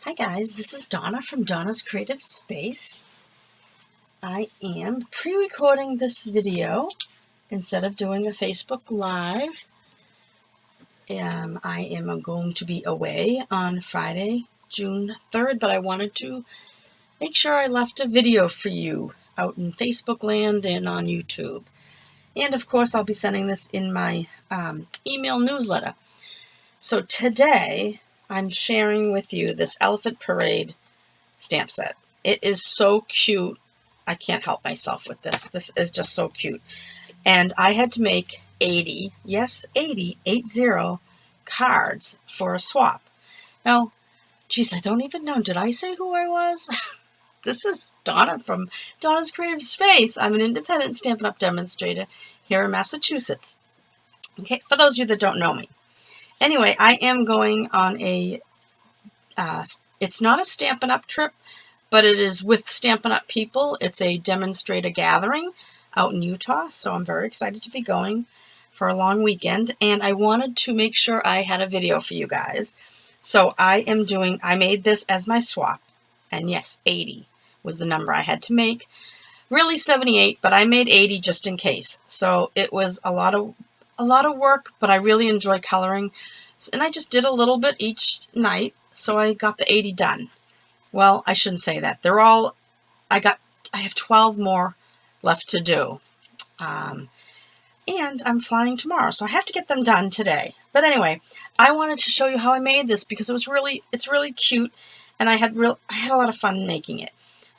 Hi guys, this is Donna from Donna's Creative Space. I am pre-recording this video instead of doing a Facebook Live. I am going to be away on Friday, June 3rd, but I wanted to make sure I left a video for you out in Facebook land and on YouTube. And of course, I'll be sending this in my email newsletter. So today, I'm sharing with you this Elephant Parade stamp set. It is so cute. I can't help myself with this. This is just so cute. And I had to make 80, yes, 80 cards for a swap. Now, geez, I don't even know. Did I say who I was? This is Donna from Donna's Creative Space. I'm an independent Stampin' Up! Demonstrator here in Massachusetts. Okay, for those of you that don't know me. Anyway, I am going on a, it's not a Stampin' Up! Trip, but it is with Stampin' Up! People. It's a demonstrator gathering out in Utah, so I'm very excited to be going for a long weekend, and I wanted to make sure I had a video for you guys. So I made this as my swap, and yes, 80 was the number I had to make. Really 78, but I made 80 just in case. So it was a lot of work, but I really enjoy coloring, and I just did a little bit each night, so I got the 80 done. Well, I shouldn't say that. I have 12 more left to do. And I'm flying tomorrow, so I have to get them done today. But anyway, I wanted to show you how I made this because it's really cute, and I had a lot of fun making it.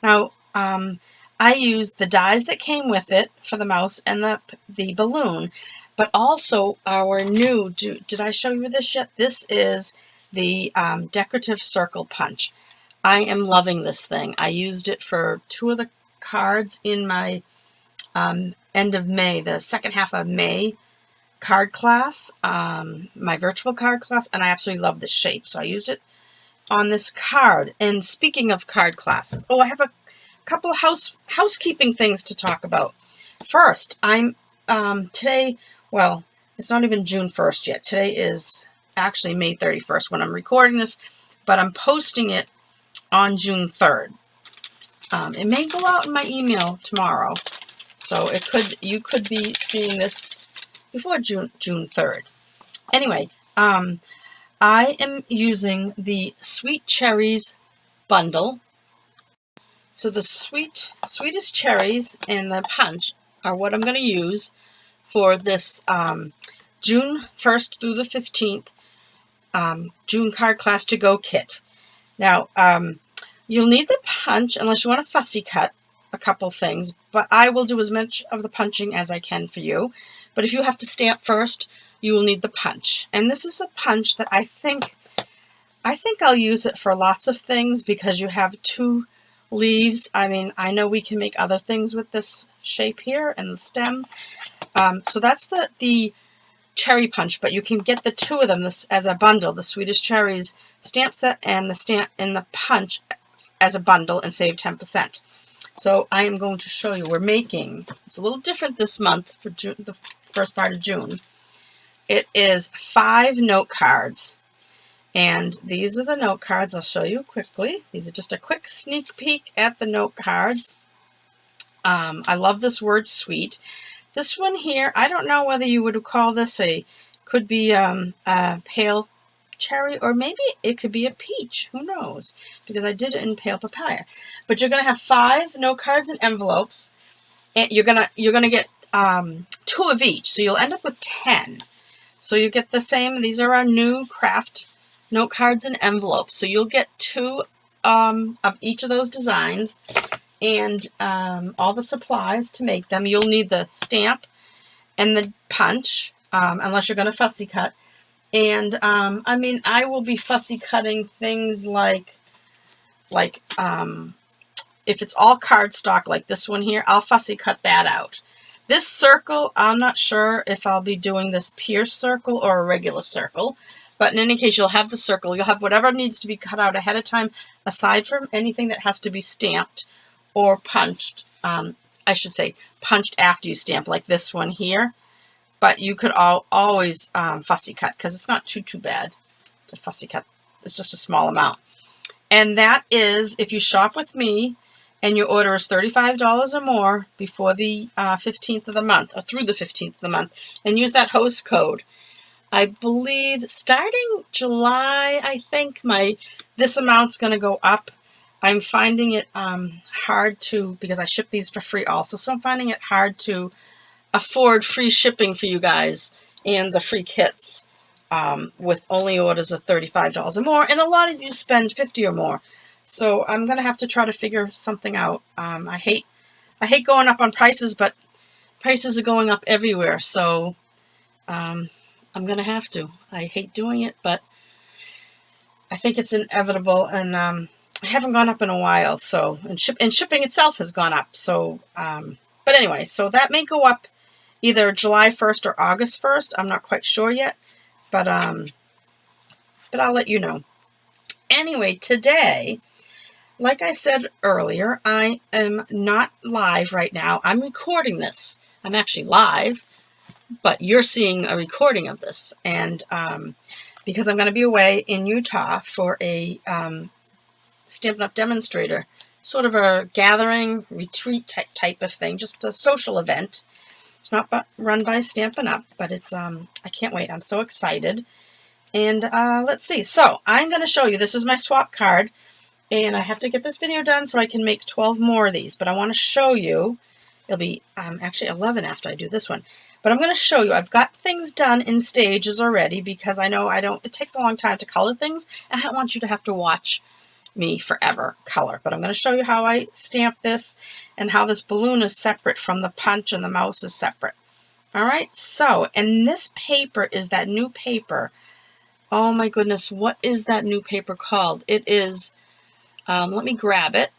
Now, I used the dies that came with it for the mouse and the balloon, but also our new, did I show you this yet? This is the decorative circle punch. I am loving this thing. I used it for 2 of the cards in my end of May, the second half of May card class, my virtual card class, and I absolutely love this shape. So I used it on this card. And speaking of card classes, I have a couple of housekeeping things to talk about. First, I'm today, well, it's not even June 1st yet. Today is actually May 31st when I'm recording this, but I'm posting it on June 3rd. It may go out in my email tomorrow, so you could be seeing this before June 3rd. Anyway, I am using the Sweet Cherries bundle. So the sweetest cherries and the punch are what I'm going to use for this June 1st through the 15th June card class to go kit. Now, you'll need the punch unless you want to fussy cut a couple things, but I will do as much of the punching as I can for you. But if you have to stamp first, you will need the punch. And this is a punch that I think I'll use it for lots of things because you have 2 leaves. I mean, I know we can make other things with this shape here and the stem. So that's the cherry punch, but you can get the 2 of them as a bundle, the Swedish Cherries stamp set and the punch as a bundle, and save 10%. So I am going to show you. We're making, it's a little different this month for June, the first part of June. It is 5 note cards, and these are the note cards. I'll show you quickly. These are just a quick sneak peek at the note cards. I love this word sweet. This one here, I don't know whether you would call this could be a pale cherry, or maybe it could be a peach. Who knows? Because I did it in pale papaya. But you're going to have 5 note cards and envelopes, and you're gonna get 2 of each, so you'll end up with 10. So you get the same. These are our new craft note cards and envelopes. So you'll get 2 of each of those designs, and all the supplies to make them. You'll need the stamp and the punch, unless you're going to fussy cut. And I mean, I will be fussy cutting things like if it's all cardstock like this one here, I'll fussy cut that out. This circle, I'm not sure if I'll be doing this pierce circle or a regular circle, but in any case, you'll have the circle. You'll have whatever needs to be cut out ahead of time, aside from anything that has to be stamped or punched. I should say punched after you stamp, like this one here. But you could always fussy cut, because it's not too bad to fussy cut. It's just a small amount. And that is if you shop with me and your order is $35 or more before the 15th of the month, or through the 15th of the month, and use that host code. I believe starting July, I think this amount's going to go up. I'm finding it hard to, because I ship these for free also, so I'm finding it hard to afford free shipping for you guys and the free kits with only orders of $35 or more, and a lot of you spend $50 or more. So I'm going to have to try to figure something out. I hate going up on prices, but prices are going up everywhere, so I'm going to have to. I hate doing it, but I think it's inevitable, and I haven't gone up in a while, so, and shipping itself has gone up, so, but anyway, so that may go up either July 1st or August 1st. I'm not quite sure yet, but I'll let you know. Anyway, today, like I said earlier, I am not live right now. I'm recording this. I'm actually live, but you're seeing a recording of this. And because I'm going to be away in Utah for a Stampin' Up! Demonstrator, sort of a gathering, retreat type of thing, just a social event. It's not run by Stampin' Up!, but it's, I can't wait. I'm so excited. And let's see. So I'm going to show you. This is my swap card. And I have to get this video done so I can make 12 more of these. But I want to show you. It'll be actually 11 after I do this one. But I'm going to show you. I've got things done in stages already because I know it takes a long time to color things. And I don't want you to have to watch me forever color. But I'm going to show you how I stamp this and how this balloon is separate from the punch and the mouse is separate. All right. So, and this paper is that new paper. Oh my goodness. What is that new paper called? It is... let me grab it.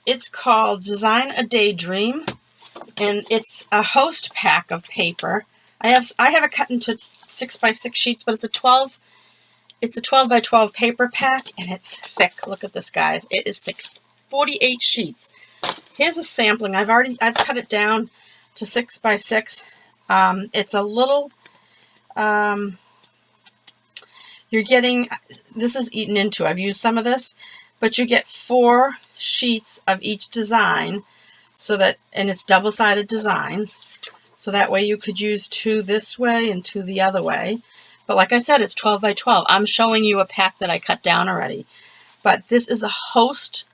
It's called Design a Daydream, and it's a host pack of paper. I have it cut into 6x6 sheets, but it's a 12 by 12 paper pack, and it's thick. Look at this, guys. It is thick. 48 sheets. Here's a sampling. I've cut it down to 6x6. It's a little. You're getting, this is eaten into. I've used some of this, but you get 4 sheets of each design, so that, and it's double-sided designs, so that way you could use 2 this way and 2 the other way. But like I said, it's 12 by 12. I'm showing you a pack that I cut down already. But this is a host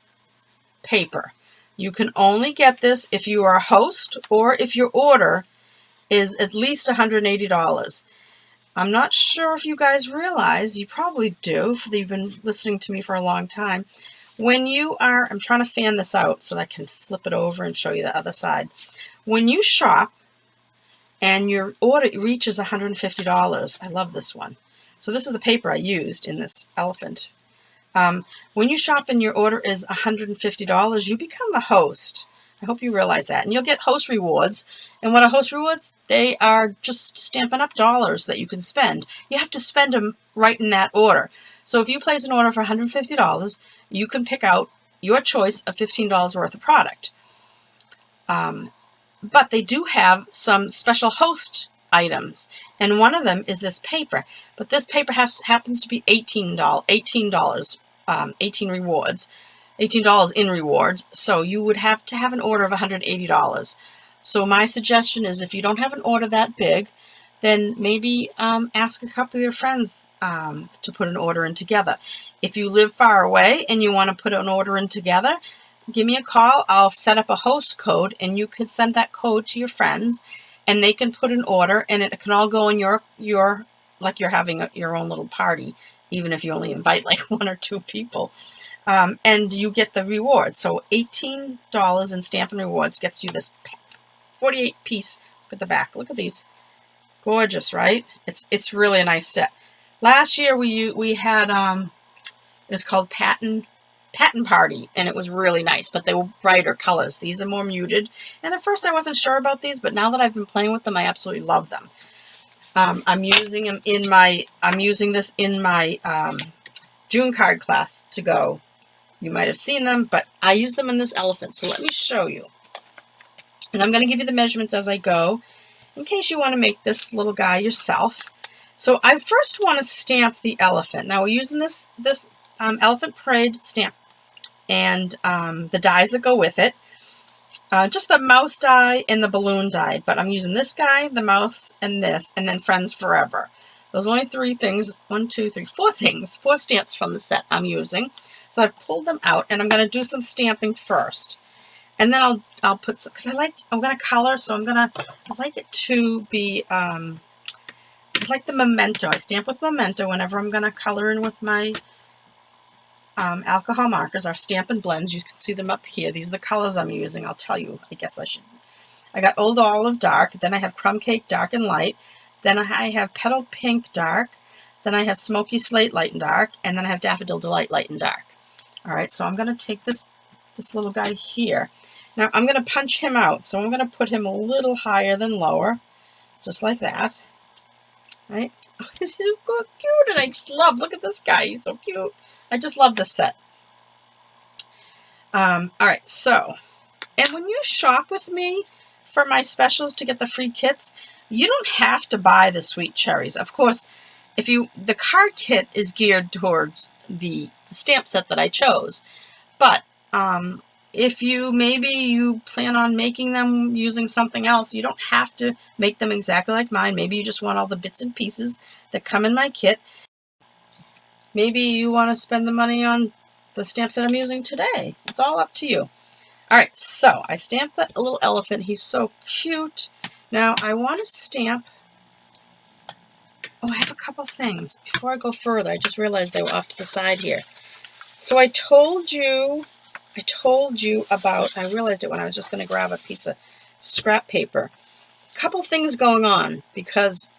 paper. You can only get this if you are a host or if your order is at least $180. I'm not sure if you guys realize, you probably do, if you've been listening to me for a long time. When you are, I'm trying to fan this out so that I can flip it over and show you the other side. When you shop and your order reaches $150, I love this one. So this is the paper I used in this elephant. When you shop and your order is $150, you become the host. I hope you realize that. And you'll get host rewards. And what are host rewards? They are just Stampin' Up! Dollars that you can spend. You have to spend them right in that order. So if you place an order for $150, you can pick out your choice of $15 worth of product. But they do have some special host items. And one of them is this paper. But this paper happens to be $18 rewards. $18 in rewards, so you would have to have an order of $180. So my suggestion is, if you don't have an order that big, then maybe ask a couple of your friends to put an order in together. If you live far away and you want to put an order in together, give me a call. I'll set up a host code, and you can send that code to your friends, and they can put an order, and it can all go in your like you're having your own little party, even if you only invite like 1 or 2 people. And you get the reward. So $18 in Stampin' Rewards gets you this 48 piece. Look at the back. Look at these. Gorgeous, right? It's really a nice set. Last year we had it was called Patent Party, and it was really nice, but they were brighter colors. These are more muted. And at first I wasn't sure about these, but now that I've been playing with them, I absolutely love them. I'm using them in my June card class to go. You might have seen them, but I use them in this elephant. So let me show you. And I'm going to give you the measurements as I go, in case you want to make this little guy yourself. So I first want to stamp the elephant. Now we're using this elephant parade stamp and the dies that go with it. Just the mouse die and the balloon die, but I'm using this guy, the mouse, and this, and then Friends Forever. Those are only 3 things. 1, 2, 3, 4 things. 4 stamps from the set I'm using. So I've pulled them out, and I'm going to do some stamping first, and then I'll put some, because I'm going to color, so I like it to be I like the memento. I stamp with memento whenever I'm going to color in with my alcohol markers, our Stampin' blends. You can see them up here. These are the colors I'm using. I'll tell you. I guess I should. I got Old Olive Dark. Then I have Crumb Cake Dark and Light. Then I have Petal Pink Dark. Then I have Smoky Slate Light and Dark. And then I have Daffodil Delight Light and Dark. All right, so I'm going to take this little guy here. Now I'm going to punch him out. So I'm going to put him a little higher than lower. Just like that. Right? Oh, he's so cute. And I just love, look at this guy. He's so cute. I just love this set. All right, so, and when you shop with me for my specials to get the free kits, you don't have to buy the sweet cherries. Of course, the card kit is geared towards the stamp set that I chose, but if maybe you plan on making them using something else, you don't have to make them exactly like mine. Maybe you just want all the bits and pieces that come in my kit. Maybe you want to spend the money on the stamps that I'm using today. It's all up to you. All right, so I stamped that little elephant. He's so cute. Now I want to stamp. Oh, I have a couple things. Before I go further, I just realized they were off to the side here. So I told you about, I realized it when I was just going to grab a piece of scrap paper. A couple things going on because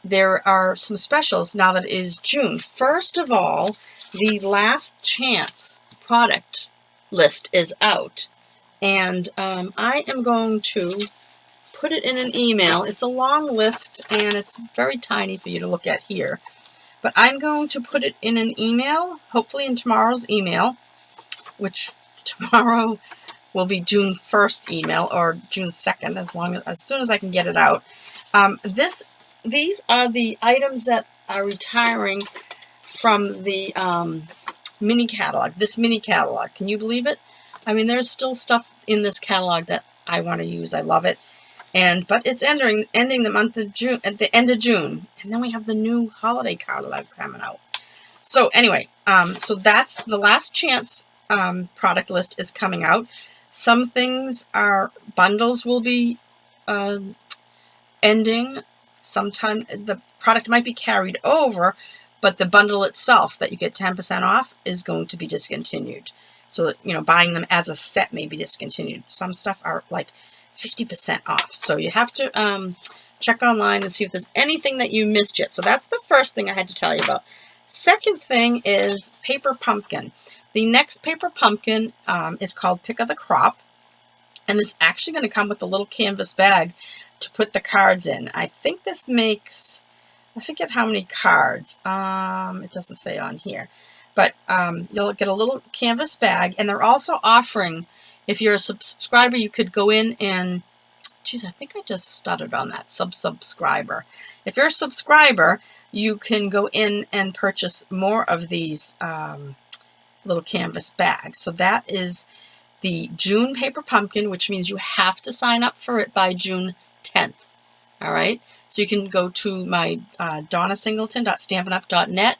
there are some specials now that it is June. First of all, the last chance product list is out. And I am going to put it in an email. It's a long list and it's very tiny for you to look at here. But I'm going to put it in an email, hopefully in tomorrow's email, which tomorrow will be June 1st email or June 2nd, as soon as I can get it out. These are the items that are retiring from the mini catalog, this mini catalog. Can you believe it? I mean, there's still stuff in this catalog that I want to use. I love it. But it's ending the month of June, at the end of June. And then we have the new holiday catalog coming out. So anyway, so that's the last chance product list is coming out. Some things are bundles will be ending. Sometimes the product might be carried over, but the bundle itself that you get 10% off is going to be discontinued. So, buying them as a set may be discontinued. Some stuff are like 50% off. So you have to check online and see if there's anything that you missed yet. So that's the first thing I had to tell you about. Second thing is paper pumpkin. The next paper pumpkin is called Pick of the Crop. And it's actually going to come with a little canvas bag to put the cards in. I think this makes, I forget how many cards. It doesn't say on here. But you'll get a little canvas bag. And they're also offering, if you're a subscriber, you could go in and, geez, I think I just stuttered on that, subscriber. If you're a subscriber, you can go in and purchase more of these little canvas bags. So that is the June paper pumpkin, which means you have to sign up for it by June 10th. All right. So you can go to my donnasingleton.stampinup.net,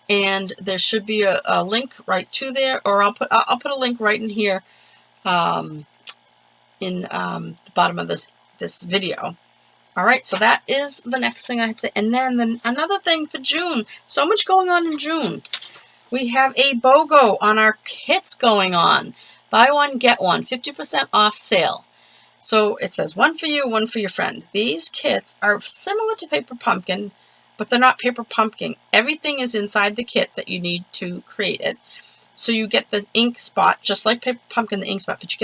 and there should be a link right to there, or I'll put a link right in here in the bottom of this video. All right. So that is the next thing I have to say. And then another thing for June. So much going on in June. We have a BOGO on our kits going on. Buy one, get one, 50% off sale. So it says one for you, one for your friend. These kits are similar to Paper Pumpkin, but they're not Paper Pumpkin. Everything is inside the kit that you need to create it. So you get the ink spot, just like Paper Pumpkin, the ink spot, but you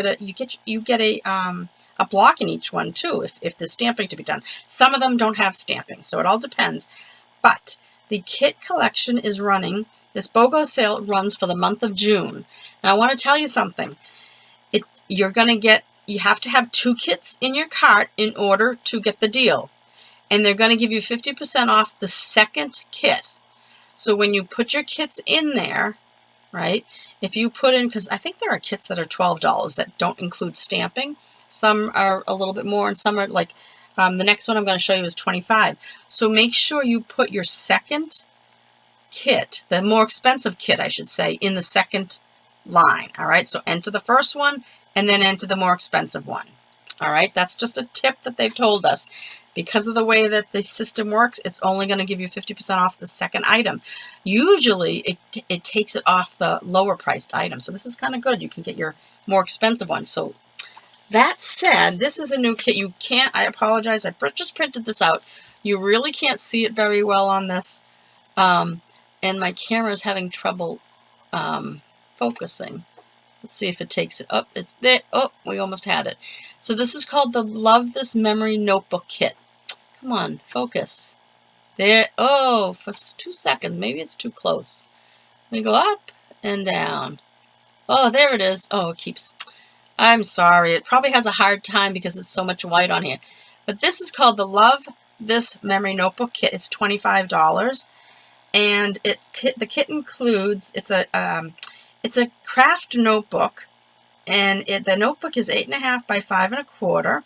get a block in each one too, if there's stamping to be done. Some of them don't have stamping, so it all depends. But the kit collection is running. This BOGO sale runs for the month of June. Now I want to tell you something. You have to have 2 kits in your cart in order to get the deal. and they're going to give you 50% off the second kit. So when you put your kits in there, right, if you put in, because I think there are kits that are $12 that don't include stamping. Some are a little bit more, and some are like, the next one I'm going to show you is $25. So make sure you put your second kit, the more expensive kit, I should say, in the second line. All right, so enter the first one and then enter the more expensive one. All right, that's just a tip that they've told us. Because of the way that the system works, it's only going to give you 50% off the second item. Usually, it takes it off the lower priced item. So this is kind of good. You can get your more expensive one. So that said, this is a new kit. You can't, I apologize, I just printed this out. You really can't see it very well on this. And my camera is having trouble focusing. Let's see if it takes it up. It's there. Oh, we almost had it. So this is called the Love This Memory Notebook Kit. Come on, focus. There. Oh, for 2 seconds. Maybe it's too close. Let me go up and down. Oh, there it is. Oh, it keeps. I'm sorry. It probably has a hard time because it's so much white on here. But this is called the Love This Memory Notebook Kit. It's $25. And the kit includes, it's a craft notebook, and the notebook is 8.5 by 5.25.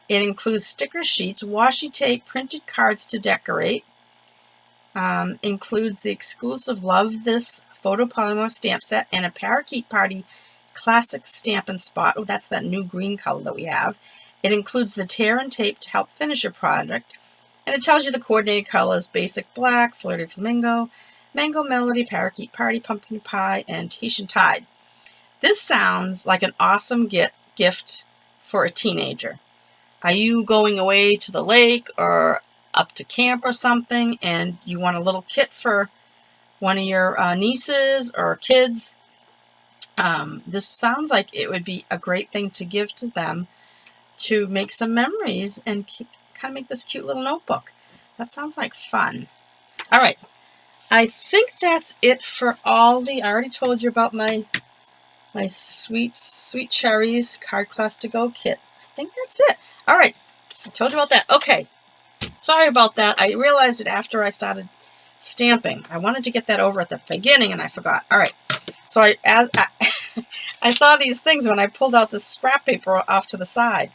It includes sticker sheets, washi tape, printed cards to decorate. Includes the exclusive Love This photopolymer stamp set and a Parakeet Party classic Stampin' spot. Oh, that's that new green color that we have. It includes the tear and tape to help finish your project. And it tells you the coordinated colors: basic black, flirty flamingo, mango melody, parakeet party, pumpkin pie, and Tahitian tide. This sounds like an awesome gift for a teenager. Are you going away to the lake or up to camp or something, and you want a little kit for one of your nieces or kids? This sounds like it would be a great thing to give to them to make some memories and kind of make this cute little notebook. That sounds like fun. All right. I think that's it for all I already told you about my sweet cherries card class to go kit. I think that's it. All right. I told you about that. Okay. Sorry about that. I realized it after I started stamping. I wanted to get that over at the beginning and I forgot. All right. So I saw these things when I pulled out the scrap paper off to the side.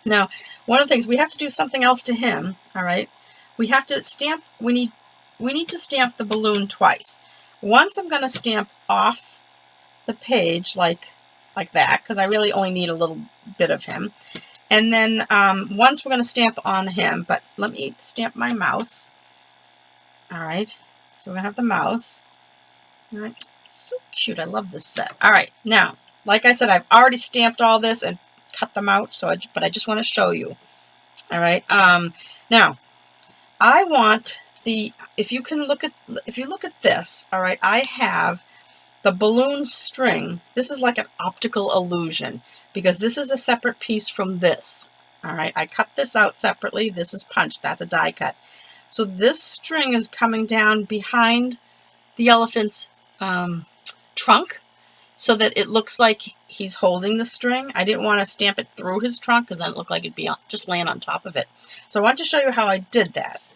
Now, one of the things, we have to do something else to him. All right. We have to stamp. We need to stamp the balloon twice. Once I'm going to stamp off the page like that, because I really only need a little bit of him. And then once we're going to stamp on him, but let me stamp my mouse. All right, so we're going to have the mouse. All right, so cute. I love this set. All right, now, like I said, I've already stamped all this and cut them out, but I just want to show you. All right, now, I want if you look at this, all right, I have the balloon string. This is like an optical illusion because this is a separate piece from this. All right, I cut this out separately. This is punched. That's a die cut. So this string is coming down behind the elephant's trunk so that it looks like he's holding the string. I didn't want to stamp it through his trunk because then it looked like it'd be just laying on top of it. So I want to show you how I did that.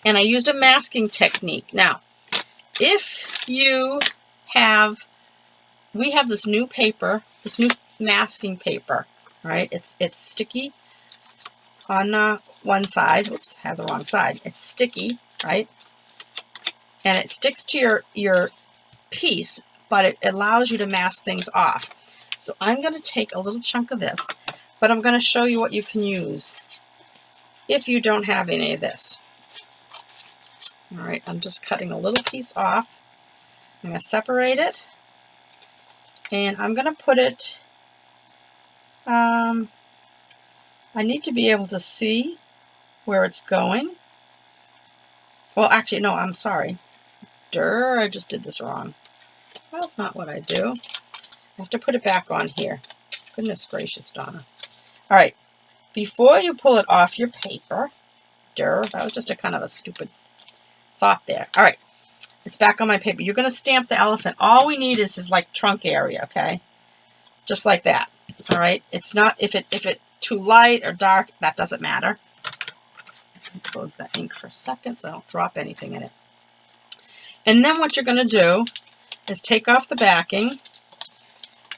And I used a masking technique. Now, if you we have this new paper, this new masking paper, right? It's sticky on one side. Oops, I have the wrong side. It's sticky, right? And it sticks to your piece, but it allows you to mask things off. So I'm going to take a little chunk of this, but I'm going to show you what you can use if you don't have any of this. All right, I'm just cutting a little piece off. I'm going to separate it, and I'm going to put it, I need to be able to see where it's going. Well, actually, no, I'm sorry. I just did this wrong. That's not what I do. I have to put it back on here. Goodness gracious, Donna. All right, before you pull it off your paper, that was just a kind of a stupid thought there. All right, it's back on my paper. You're going to stamp the elephant. All we need is his like trunk area, okay? Just like that. All right. It's not if it's too light or dark, that doesn't matter. Close that ink for a second so I don't drop anything in it. And then what you're going to do is take off the backing.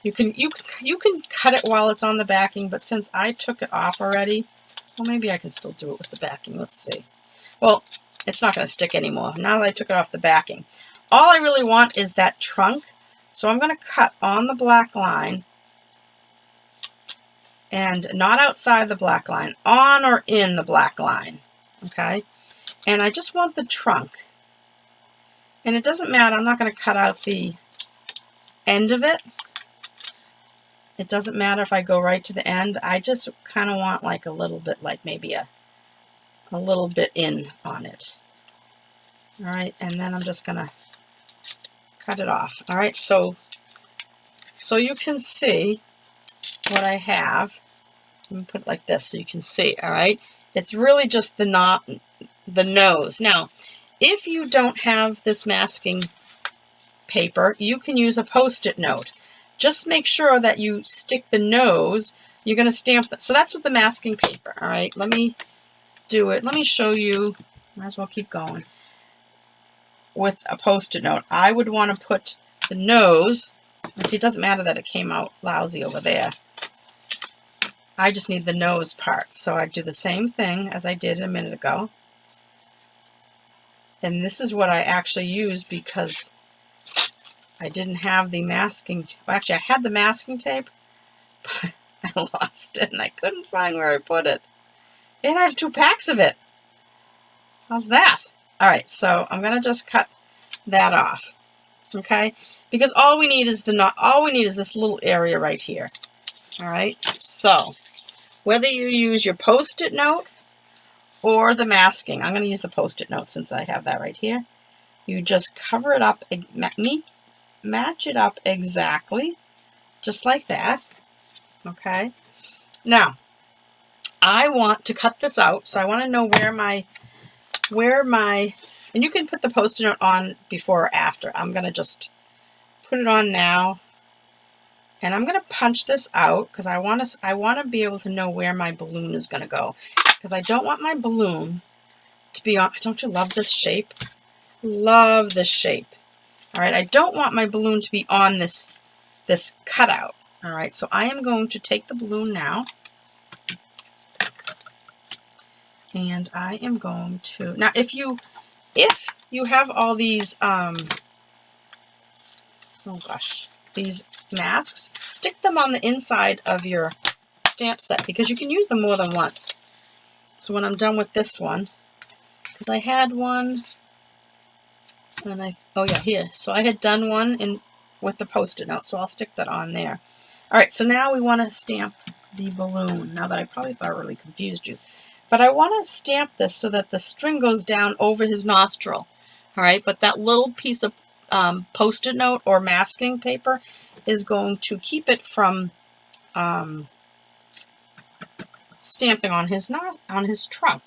You can cut it while it's on the backing, but since I took it off already, well, maybe I can still do it with the backing. Let's see. Well, it's not going to stick anymore now that I took it off the backing. All I really want is that trunk, so I'm going to cut on the black line and not outside the black line, on or in the black line, okay? And I just want the trunk. And it doesn't matter, I'm not going to cut out the end of it. It doesn't matter if I go right to the end. I just kind of want like a little bit, like maybe a little bit in on it. All right, and then I'm just going to cut it off. All right, so you can see what I have. Let me put it like this so you can see. All right, it's really just the nose. Now, if you don't have this masking paper, you can use a Post-it note. Just make sure that you stick the nose. You're going to stamp so that's with the masking paper. All right, let me do it. Let me show you. Might as well keep going. With a Post-it note, I would want to put the nose. And see, it doesn't matter that it came out lousy over there. I just need the nose part. So I do the same thing as I did a minute ago. And this is what I actually used because I didn't have the masking. Well, actually, I had the masking tape, but I lost it and I couldn't find where I put it. And I have 2 packs of it. How's that? All right, so I'm gonna just cut that off, okay? Because all we need is this little area right here. All right. So whether you use your Post-it note or the masking, I'm going to use the Post-it note since I have that right here. You just cover it up, match it up exactly, just like that. Okay. Now, I want to cut this out, so I want to know where my, and you can put the Post-it note on before or after. I'm going to just put it on now, and I'm going to punch this out because I want to be able to know where my balloon is going to go, because I don't want my balloon to be on. Don't you love this shape? Love this shape. All right, I don't want my balloon to be on this cutout. All right, so I am going to take the balloon now, and I am going to, now if you have all these oh gosh, these masks, stick them on the inside of your stamp set because you can use them more than once. So when I'm done with this one, because I had one, and oh yeah, here. So I had done one with the Post-it note, so I'll stick that on there. All right, so now we want to stamp the balloon. Now that I probably thoroughly confused you, but I want to stamp this so that the string goes down over his nostril. All right, but that little piece of Post-it note or masking paper is going to keep it from stamping on his trunk.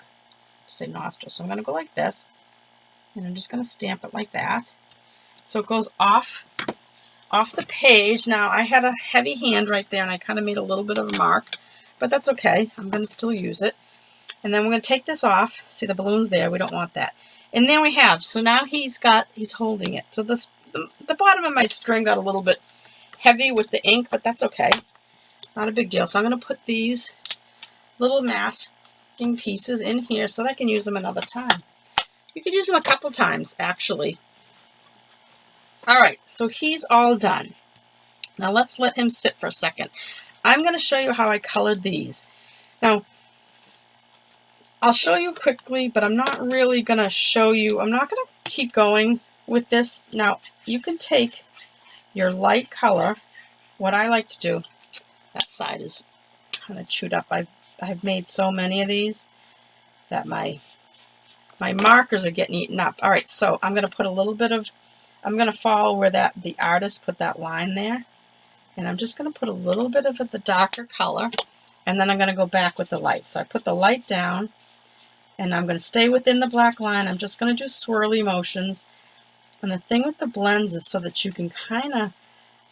Say nostril. So I'm going to go like this, and I'm just going to stamp it like that, so it goes off the page. Now I had a heavy hand right there, and I kind of made a little bit of a mark, but that's okay. I'm going to still use it. And then we're going to take this off. See, the balloon's there. We don't want that. And there we have. So now he's holding it. So the bottom of my string got a little bit heavy with the ink, but that's okay. Not a big deal. So I'm going to put these little masking pieces in here so that I can use them another time. You can use them a couple times, actually. All right, so he's all done. Now let's let him sit for a second. I'm going to show you how I colored these. Now, I'll show you quickly, but I'm not really going to show you. I'm not going to keep going with this. Now, you can take your light color. What I like to do, that side is kind of chewed up. I've made so many of these that my markers are getting eaten up. All right, so I'm going to put a little bit of, I'm going to follow where the artist put that line there. And I'm just going to put a little bit of the darker color. And then I'm going to go back with the light. So I put the light down. And I'm going to stay within the black line. I'm just going to do swirly motions. And the thing with the blends is so that you can kind of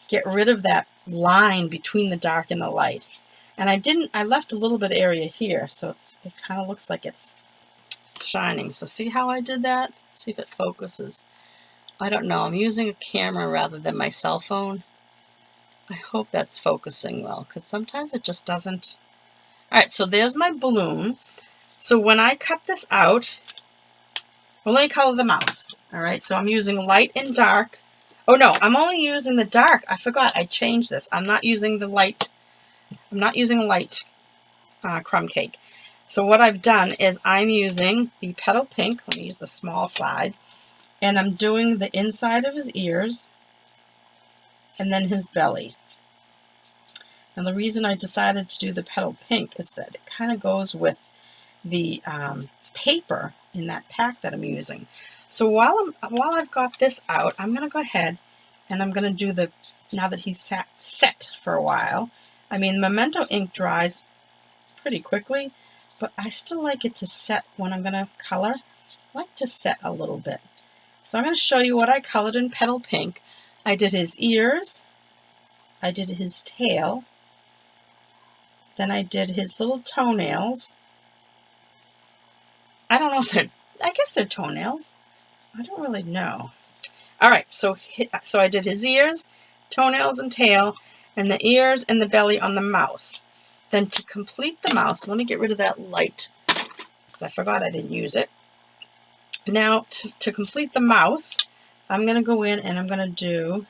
get rid of that line between the dark and the light. And I left a little bit of area here, so it kind of looks like it's shining. So see how I did that? See if it focuses. I don't know. I'm using a camera rather than my cell phone. I hope that's focusing well, because sometimes it just doesn't. All right, so there's my balloon. So when I cut this out, well, let me color the mouse. All right, so I'm using light and dark. Oh no, I'm only using the dark. I forgot, I changed this. I'm not using the light. I'm not using light crumb cake. So what I've done is I'm using the petal pink. Let me use the small side. And I'm doing the inside of his ears and then his belly. And the reason I decided to do the petal pink is that it kind of goes with the paper in that pack that I'm using. So while I've got this out, I'm going to go ahead and I'm going to do the, now that he's set for a while. I mean, Memento ink dries pretty quickly, but I still like it to set when I'm going to color. I like to set a little bit. So I'm going to show you what I colored in petal pink. I did his ears, I did his tail, then I did his little toenails. I don't know if they're, I guess they're toenails. I don't really know. All right, so I did his ears, toenails and tail, and the ears and the belly on the mouse. Then to complete the mouse, let me get rid of that light, because I forgot I didn't use it. Now, to complete the mouse, I'm going to go in and I'm going to do,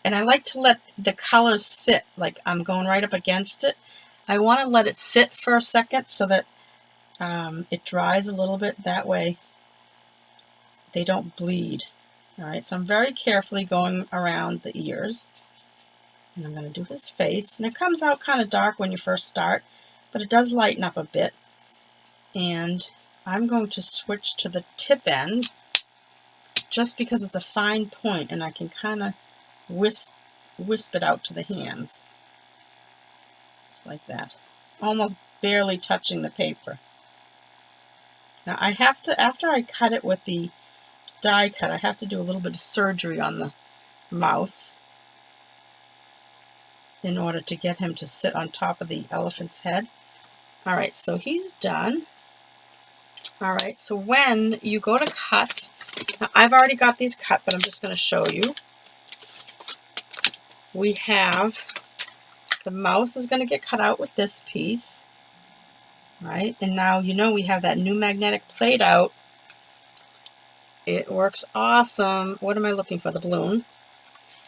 and I like to let the colors sit, like I'm going right up against it. I want to let it sit for a second so that it dries a little bit. That way they don't bleed. All right, so I'm very carefully going around the ears. And I'm going to do his face. And it comes out kind of dark when you first start, but it does lighten up a bit. And I'm going to switch to the tip end just because it's a fine point and I can kind of wisp it out to the hands. Just like that. Almost barely touching the paper. Now I have to, after I cut it with the die cut, I have to do a little bit of surgery on the mouse in order to get him to sit on top of the elephant's head. All right, so he's done. All right, so when you go to cut, now I've already got these cut, but I'm just going to show you. We have, the mouse is going to get cut out with this piece, right? And now you know we have that new magnetic plate out. It works awesome. What am I looking for? The balloon.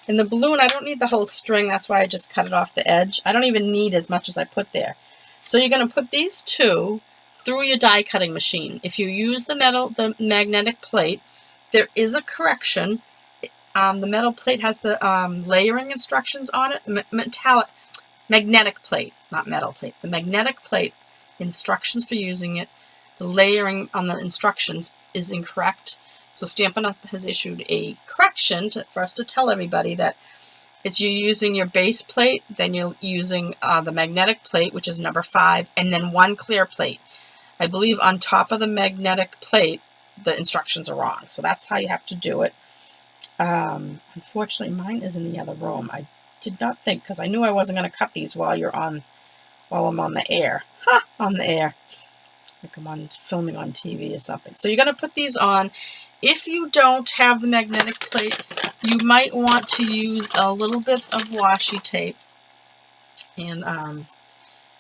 And the balloon, I don't need the whole string. That's why I just cut it off the edge. I don't even need as much as I put there. So you're going to put these two through your die cutting machine. If you use the magnetic plate, there is a correction. The metal plate has the layering instructions on it. Magnetic plate, not metal plate. The magnetic plate instructions for using it, the layering on the instructions is incorrect. So Stampin' Up! Has issued a correction for us to tell everybody that it's you're using your base plate, then you're using the magnetic plate, which is number 5, and then one clear plate. I believe on top of the magnetic plate, the instructions are wrong. So that's how you have to do it. Unfortunately, mine is in the other room. I did not think, because I knew I wasn't going to cut these while I'm on the air. Ha! On the air. Like I'm filming on TV or something. So you're going to put these on. If you don't have the magnetic plate, you might want to use a little bit of washi tape. And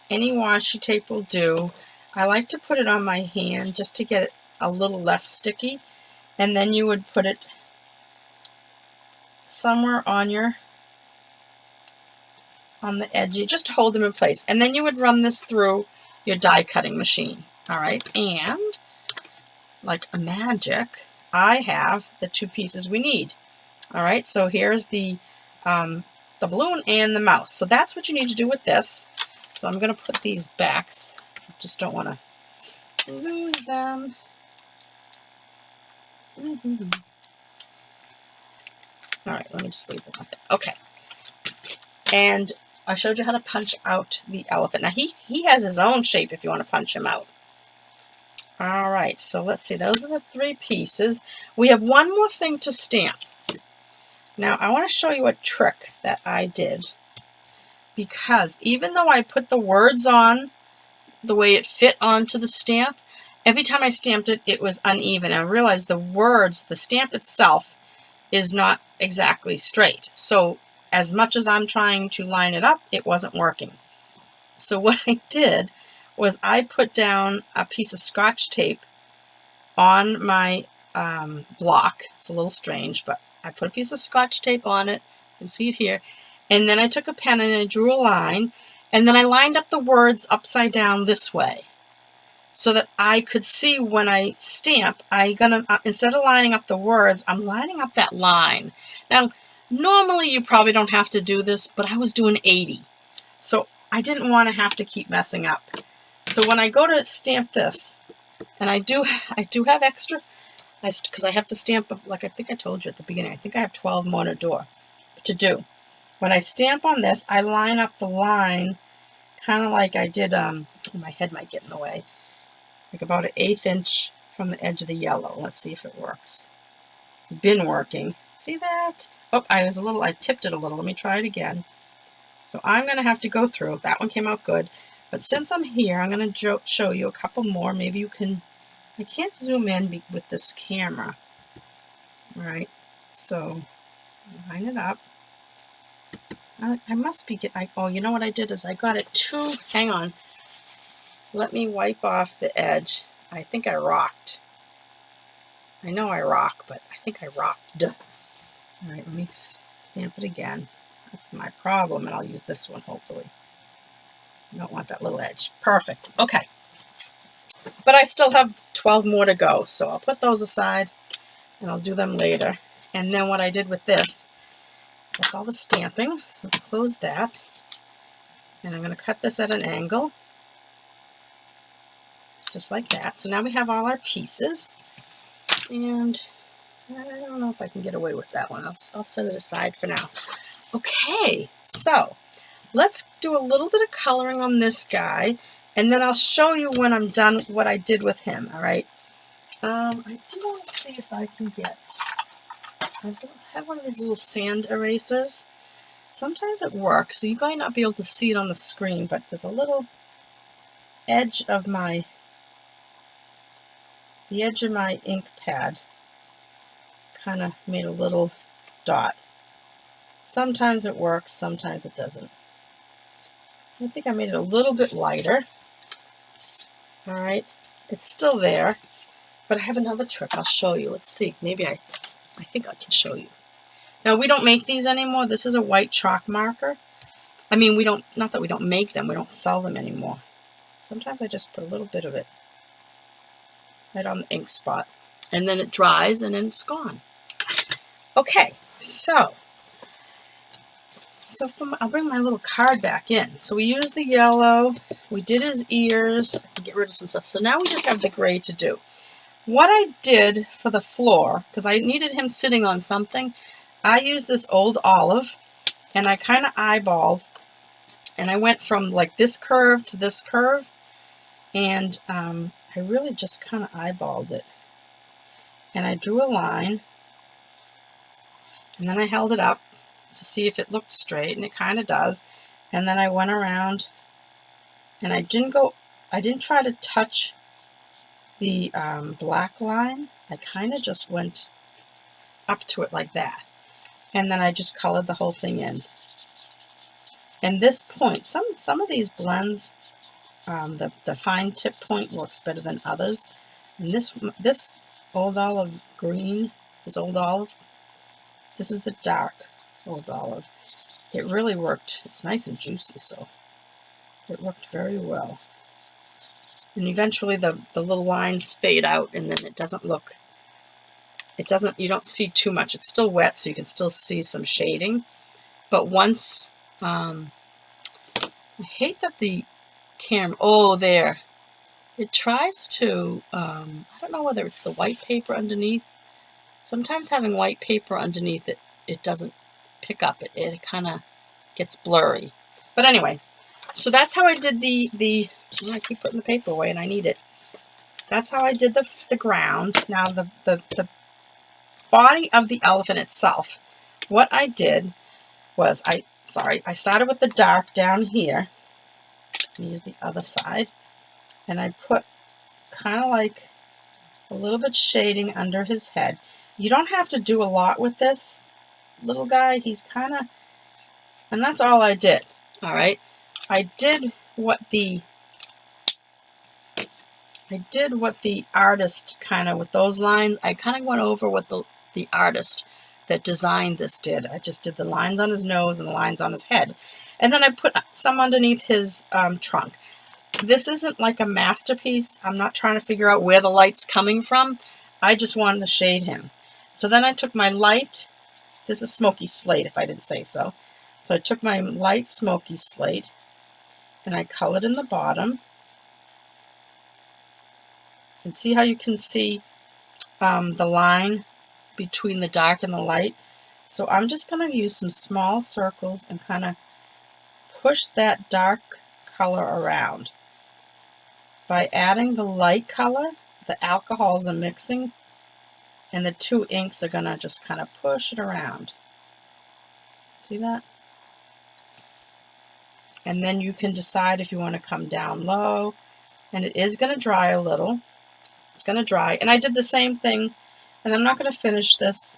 any washi tape will do. I like to put it on my hand just to get it a little less sticky. And then you would put it somewhere on the edge, just to hold them in place. And then you would run this through your die cutting machine. All right, and like a magic, I have the 2 pieces we need. All right, so here's the balloon and the mouse. So that's what you need to do with this. So I'm going to put these backs. I just don't want to lose them. All right, let me just leave them like that. Okay, and I showed you how to punch out the elephant. Now he has his own shape if you want to punch him out. All right, so let's see. Those are the 3 pieces. We have one more thing to stamp. Now, I want to show you a trick that I did. Because even though I put the words on the way it fit onto the stamp, every time I stamped it, it was uneven. I realized the words, the stamp itself is not exactly straight. So as much as I'm trying to line it up, it wasn't working. So what I did was I put down a piece of Scotch tape on my block. It's a little strange, but I put a piece of Scotch tape on it. You can see it here. And then I took a pen and I drew a line, and then I lined up the words upside down this way so that I could see when I stamp, instead of lining up the words, I'm lining up that line. Now, normally you probably don't have to do this, but I was doing 80. So I didn't want to have to keep messing up. So when I go to stamp this, and I do have extra, because I have to stamp, like I think I told you at the beginning, I think I have 12 more to do. When I stamp on this, I line up the line kind of like I did, my head might get in the way, like about 1/8 inch from the edge of the yellow. Let's see if it works. It's been working. See that? Oh, I tipped it a little. Let me try it again. So I'm going to have to go through. That one came out good. But since I'm here, I'm going to show you a couple more. Maybe you can, I can't zoom in with this camera. All right, so line it up. I must be oh, you know what I did is I got it too, hang on. Let me wipe off the edge. I think I rocked. I know I rock, but I think I rocked. All right, let me stamp it again. That's my problem, and I'll use this one, hopefully. I don't want that little edge. Perfect. Okay. But I still have 12 more to go, so I'll put those aside, and I'll do them later. And then what I did with this, that's all the stamping. So let's close that. And I'm going to cut this at an angle. Just like that. So now we have all our pieces. And I don't know if I can get away with that one. I'll set it aside for now. Okay, so let's do a little bit of coloring on this guy, and then I'll show you when I'm done what I did with him, all right? I do want to see if I can get, I have one of these little sand erasers. Sometimes it works, so you might not be able to see it on the screen, but there's a little edge of the edge of my ink pad kind of made a little dot. Sometimes it works, sometimes it doesn't. I think I made it a little bit lighter. All right, it's still there, but I have another trick I'll show you. Let's see, maybe I think I can show you. Now, we don't make these anymore. This is a white chalk marker. I mean, not that we don't make them, we don't sell them anymore. Sometimes I just put a little bit of it right on the ink spot, and then it dries and then it's gone. Okay, so I'll bring my little card back in. So we used the yellow, we did his ears, I can get rid of some stuff. So now we just have the gray to do. What I did for the floor, because I needed him sitting on something, I used this old olive, and I kind of eyeballed, and I went from like this curve to this curve, and I really just kind of eyeballed it. And I drew a line, and then I held it up to see if it looked straight, and it kind of does. And then I went around, and I didn't try to touch the black line. I kind of just went up to it like that, and then I just colored the whole thing in. And this point, some of these blends, the fine tip point works better than others. And this old olive green, this old olive, this is the dark old olive. It really worked. It's nice and juicy, so it worked very well. And eventually the little lines fade out, and then it doesn't look, you don't see too much. It's still wet, so you can still see some shading. But once, I hate that the camera, oh, there. It tries to, I don't know whether it's the white paper underneath. Sometimes having white paper underneath it doesn't pick up. It kind of gets blurry. But anyway, so that's how I did I keep putting the paper away and I need it. That's how I did the ground. Now the body of the elephant itself, what I did was, I started with the dark down here. Let me use the other side. And I put kind of like a little bit shading under his head. You don't have to do a lot with this little guy. He's kind of, and that's all I did. All right. I did what the artist kind of, with those lines, I kind of went over what the artist that designed this did. I just did the lines on his nose and the lines on his head. And then I put some underneath his trunk. This isn't like a masterpiece. I'm not trying to figure out where the light's coming from. I just wanted to shade him. So then I took my light, this is smoky slate if I didn't say so. So I took my light smoky slate and I colored in the bottom. And see how you can see the line between the dark and the light? So I'm just going to use some small circles and kind of push that dark color around. By adding the light color, the alcohols are mixing, and the two inks are going to just kind of push it around. See that? And then you can decide if you want to come down low, and it is going to dry a little. It's going to dry, and I did the same thing, and I'm not going to finish this.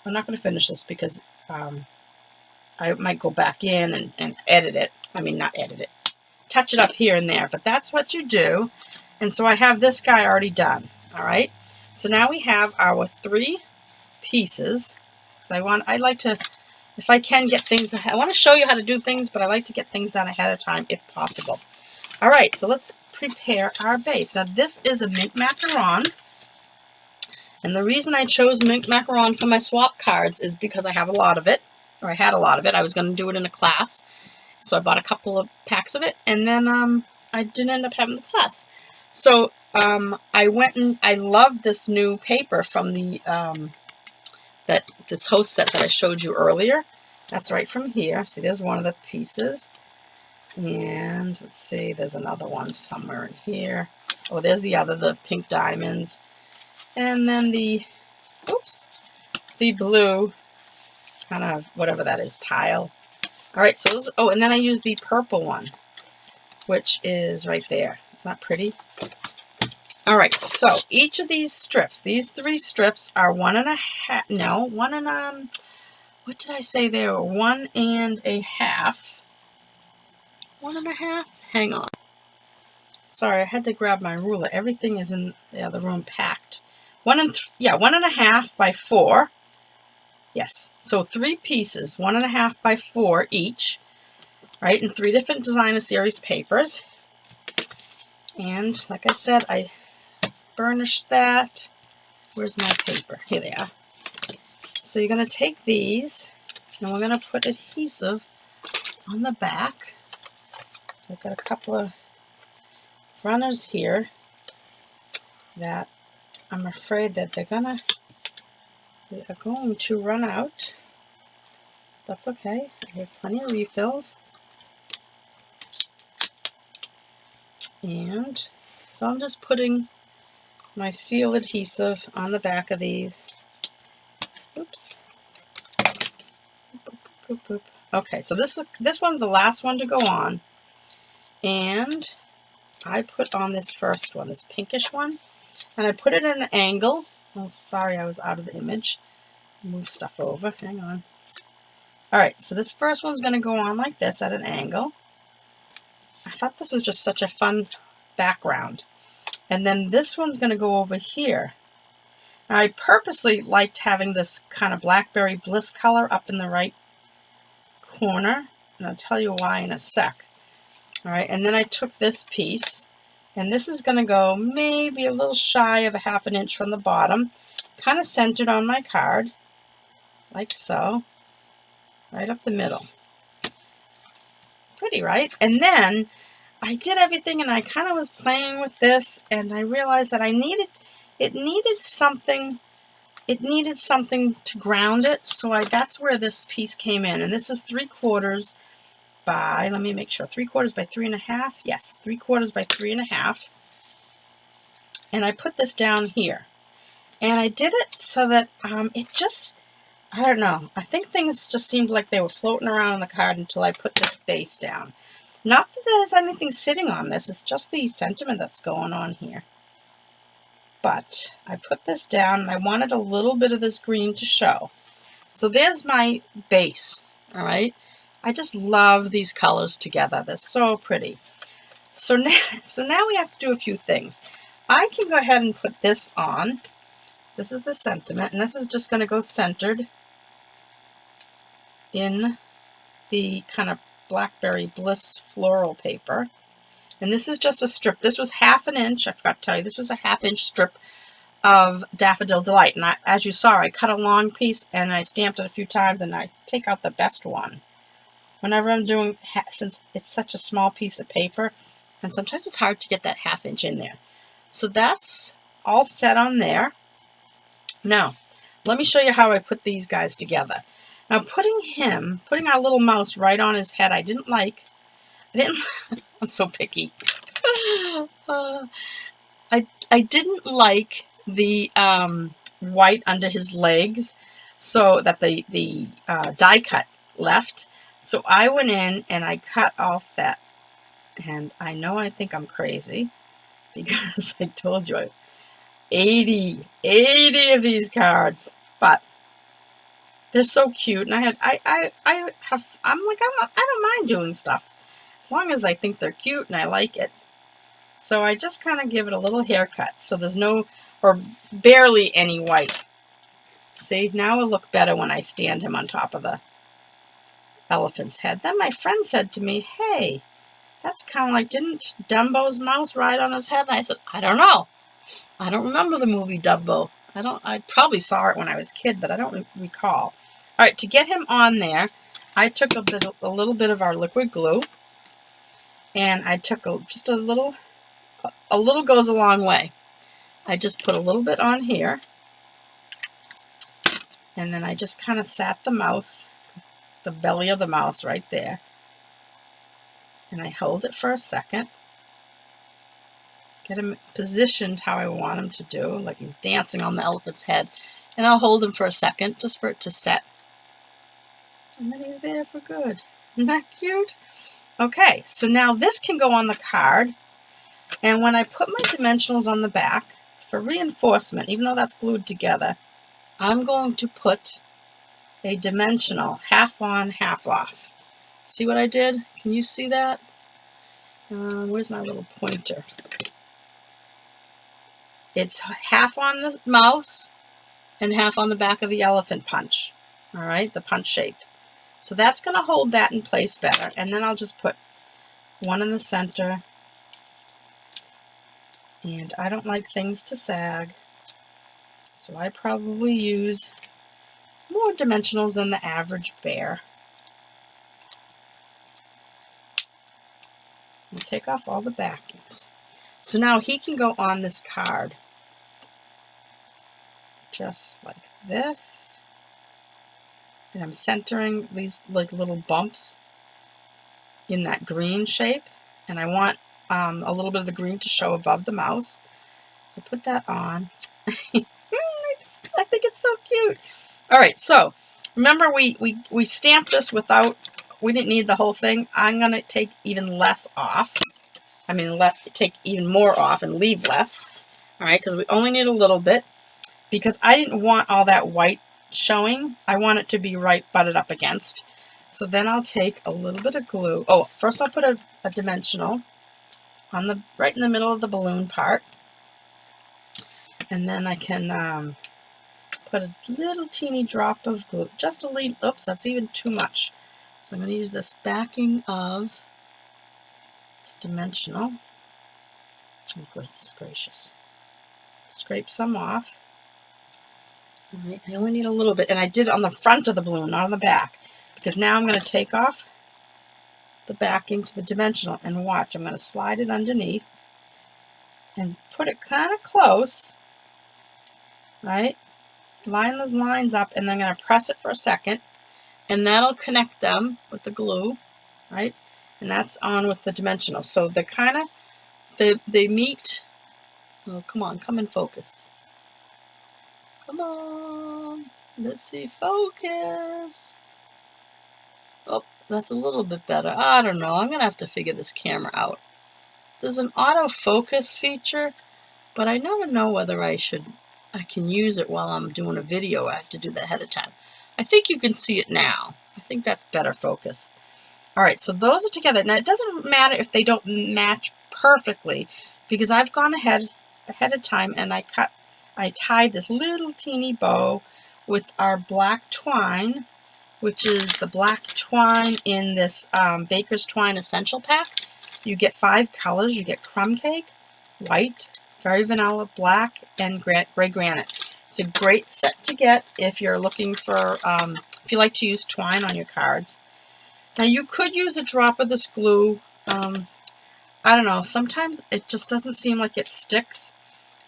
I'm not going to finish this because I might go back in and edit it. I mean, not edit it. Touch it up here and there, but that's what you do. And so I have this guy already done. All right. So now we have our 3 pieces. Because I like to, if I can get things, I want to show you how to do things, but I like to get things done ahead of time if possible. All right. So let's prepare our base. Now this is a mint macaron. And the reason I chose mint macaron for my swap cards is because I have a lot of it, or I had a lot of it. I was going to do it in a class. So I bought a couple of packs of it, and then I didn't end up having the class. So I went and I love this new paper from the this host set that I showed you earlier. That's right from here. See, there's one of the pieces. And let's see, there's another one somewhere in here. Oh, there's the other, the pink diamonds. And then the blue, kind of whatever that is, tile. All right, so those, oh, and then I used the purple one, which is right there. Isn't that pretty? All right, so each of these strips, these 3 strips are 1.5, no, 1 and, what did I say there? 1.5. 1.5? Hang on. Sorry, I had to grab my ruler. Everything is in the other room packed. 1.5 by 4. Yes, so 3 pieces, 1.5 by 4 each, right, in 3 different designer series papers. And like I said, I burnished that. Where's my paper? Here they are. So you're going to take these, and we're going to put adhesive on the back. I've got a couple of runners here that I'm afraid that they are going to run out. That's okay. I have plenty of refills. And so I'm just putting my seal adhesive on the back of these. Oops. Boop, boop, boop. Okay, so this one's the last one to go on. And I put on this first one, this pinkish one, and I put it at an angle. Oh, sorry, I was out of the image. Move stuff over. Hang on. All right, so this first one's going to go on like this at an angle. I thought this was just such a fun background. And then this one's going to go over here. Now, I purposely liked having this kind of Blackberry Bliss color up in the right corner, and I'll tell you why in a sec. All right, and then I took this piece, and this is going to go maybe a little shy of a 1/2 inch from the bottom, kind of centered on my card, like so, right up the middle. Pretty, right? And then I did everything, and I kind of was playing with this, and I realized that it needed something to ground it, so that's where this piece came in. And this is 3/4 by, let me make sure, 3/4 by 3.5. Yes, 3/4 by 3.5. And I put this down here. And I did it so that it just, I don't know, I think things just seemed like they were floating around on the card until I put this base down. Not that there's anything sitting on this, it's just the sentiment that's going on here. But I put this down and I wanted a little bit of this green to show. So there's my base, all right? I just love these colors together. They're so pretty. So now we have to do a few things. I can go ahead and put this on. This is the sentiment, and this is just going to go centered in the kind of Blackberry Bliss floral paper. And this is just a strip. This was 1/2 inch. I forgot to tell you, this was a 1/2 inch strip of Daffodil Delight. And as you saw, I cut a long piece and I stamped it a few times, and I take out the best one. Whenever I'm doing, since it's such a small piece of paper, and sometimes it's hard to get that 1/2 inch in there. So that's all set on there. Now, let me show you how I put these guys together. Now, putting our little mouse right on his head, I'm so picky. I didn't like the white under his legs, so that the die cut left. So I went in and I cut off that. And I think I'm crazy because I told you 80 of these cards, but they're so cute. And I don't mind doing stuff as long as I think they're cute and I like it. So I just kind of give it a little haircut. So there's no, or barely any white. See, now it'll look better when I stand him on top of the elephant's head. Then my friend said to me, hey, that's kind of like, didn't Dumbo's mouse ride on his head? And I said, I don't know. I don't remember the movie Dumbo. I probably saw it when I was a kid, but I don't recall. All right, to get him on there, I took a little bit of our liquid glue, and I took just a little goes a long way. I just put a little bit on here, and then I just kind of sat the belly of the mouse right there, and I hold it for a second. Get him positioned how I want him to do, like he's dancing on the elephant's head. And I'll hold him for a second, just for it to set. And then he's there for good. Isn't that cute? Okay, so now this can go on the card. And when I put my dimensionals on the back, for reinforcement, even though that's glued together, I'm going to put a dimensional, 1/2 on, 1/2 off. See what I did? Can you see that? Where's my little pointer? It's 1/2 on the mouse and 1/2 on the back of the elephant punch. All right, the punch shape. So that's going to hold that in place better. And then I'll just put one in the center. And I don't like things to sag, so I probably use more dimensionals than the average bear. And take off all the backings. So now he can go on this card. Just like this. And I'm centering these like little bumps in that green shape. And I want a little bit of the green to show above the mouse. So put that on. I think it's so cute. All right, so remember we stamped this without, we didn't need the whole thing. I'm going to take even less off. Take even more off and leave less. All right, because we only need a little bit. Because I didn't want all that white showing. I want it to be right butted up against. So then I'll take a little bit of glue. Oh, first I'll put a dimensional on right in the middle of the balloon part. And then I can put a little teeny drop of glue. Just a little, oops, that's even too much. So I'm going to use this backing of this dimensional. Oh, goodness gracious. Scrape some off. All right, I only need a little bit, and I did it on the front of the balloon, not on the back, because now I'm going to take off the backing to the dimensional, and watch, I'm going to slide it underneath and put it kind of close, right? Line those lines up, and then I'm going to press it for a second, and that'll connect them with the glue, right? And that's on with the dimensional. So they're kind of, they meet. Oh, come on, come in focus. Come on, let's see, focus. Oh, That's a little bit better. I don't know. I'm going to have to figure this camera out. There's an autofocus feature, but I never know whether I can use it while I'm doing a video. I have to do that ahead of time. I think you can see it now. I think that's better focus. All right, so those are together. Now, it doesn't matter if they don't match perfectly, because I've gone ahead of time and I tied this little teeny bow with our black twine, which is the black twine in this Baker's Twine Essential Pack. You get 5 colors. You get crumb cake, white, very vanilla, black, and gray granite. It's a great set to get if you're looking for, if you like to use twine on your cards. Now you could use a drop of this glue. I don't know, sometimes it just doesn't seem like it sticks.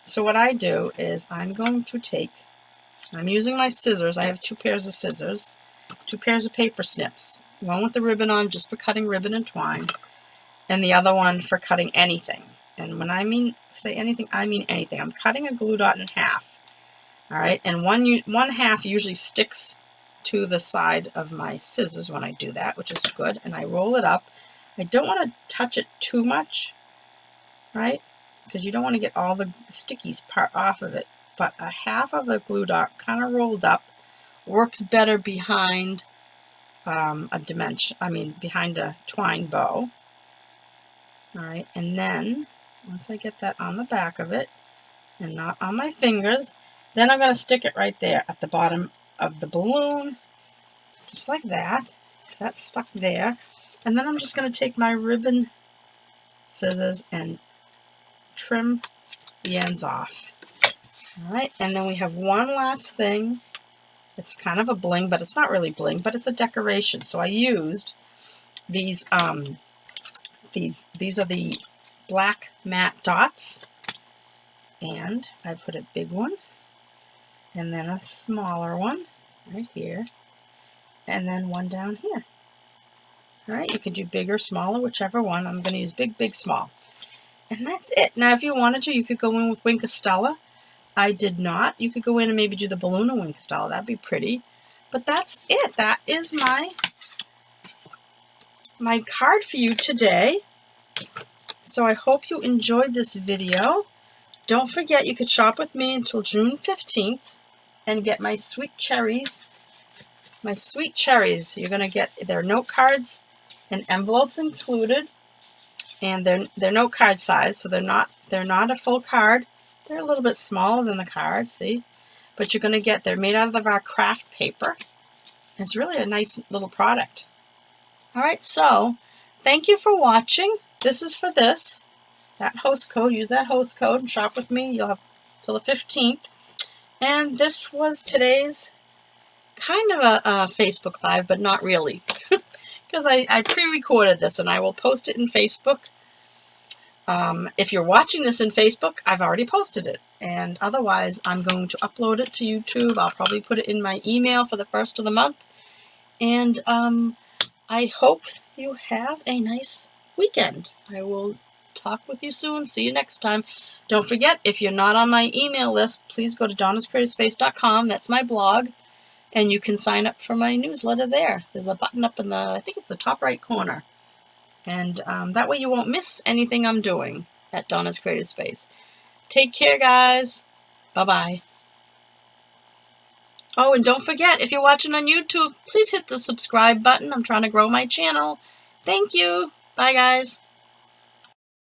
So what I do is I'm using my scissors. I have 2 pairs of scissors, 2 pairs of paper snips. One with the ribbon on just for cutting ribbon and twine, and the other one for cutting anything. And when I say anything, I mean anything. I'm cutting a glue dot in half. All right, and one half usually sticks to the side of my scissors when I do that, which is good. And I roll it up. I don't want to touch it too much, right? Because you don't want to get all the stickies part off of it. But a half of the glue dot kind of rolled up works better behind behind a twine bow. All right, and then once I get that on the back of it and not on my fingers, then I'm going to stick it right there at the bottom of the balloon, just like that. So that's stuck there. And then I'm just going to take my ribbon scissors and trim the ends off. All right, and then we have one last thing. It's kind of a bling, but it's not really bling, but it's a decoration. So I used these these are the black matte dots, and I put a big one and then a smaller one right here, and then one down here. All right, you can do bigger, smaller, whichever one. I'm going to use big, big, small. And that's it. Now, if you wanted to, you could go in with Wink of Stella. I did not. You could go in and maybe do the balloon of Wink of Stella. That'd be pretty. But that's it. That is my card for you today. So I hope you enjoyed this video. Don't forget, you could shop with me until June 15th and get my sweet cherries. My sweet cherries. You're going to get their note cards and envelopes included. And they're note card size, so they're not a full card. They're a little bit smaller than the card, see? But you're going to they're made out of our craft paper. It's really a nice little product. All right, so thank you for watching. This is for this. That host code, use that host code and shop with me. You'll have till the 15th. And this was today's kind of a Facebook Live, but not really. Because I pre-recorded this and I will post it in Facebook. If you're watching this in Facebook, I've already posted it. And otherwise, I'm going to upload it to YouTube. I'll probably put it in my email for the first of the month. And I hope you have a nice weekend. I will talk with you soon. See you next time. Don't forget, if you're not on my email list, please go to donnascreativespace.com. That's my blog. And you can sign up for my newsletter there. There's a button up in I think it's the top right corner. And that way you won't miss anything I'm doing at Donna's Creative Space. Take care, guys. Bye-bye. Oh, and don't forget, if you're watching on YouTube, please hit the subscribe button. I'm trying to grow my channel. Thank you. Bye, guys.